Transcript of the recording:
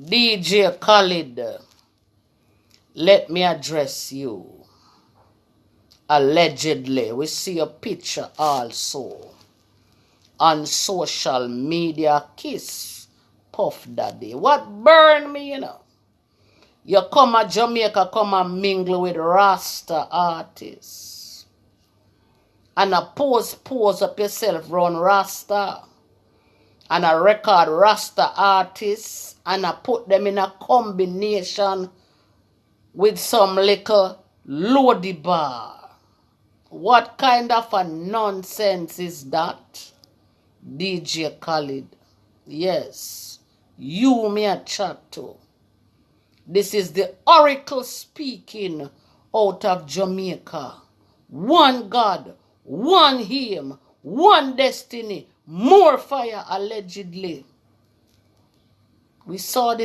DJ Khalid, let me address you. Allegedly, we see a picture also on social media. Kiss Puff Daddy. What burned me, You come to Jamaica, come and mingle with Rasta artists. And a pose up yourself round Rasta. And a record Rasta artists. And a put them in a combination with some little Lodi bar. What kind of a nonsense is that? DJ Khalid. Yes. You me a chat to. This is the oracle speaking out of Jamaica. One God, one aim, one destiny, more fire allegedly. We saw the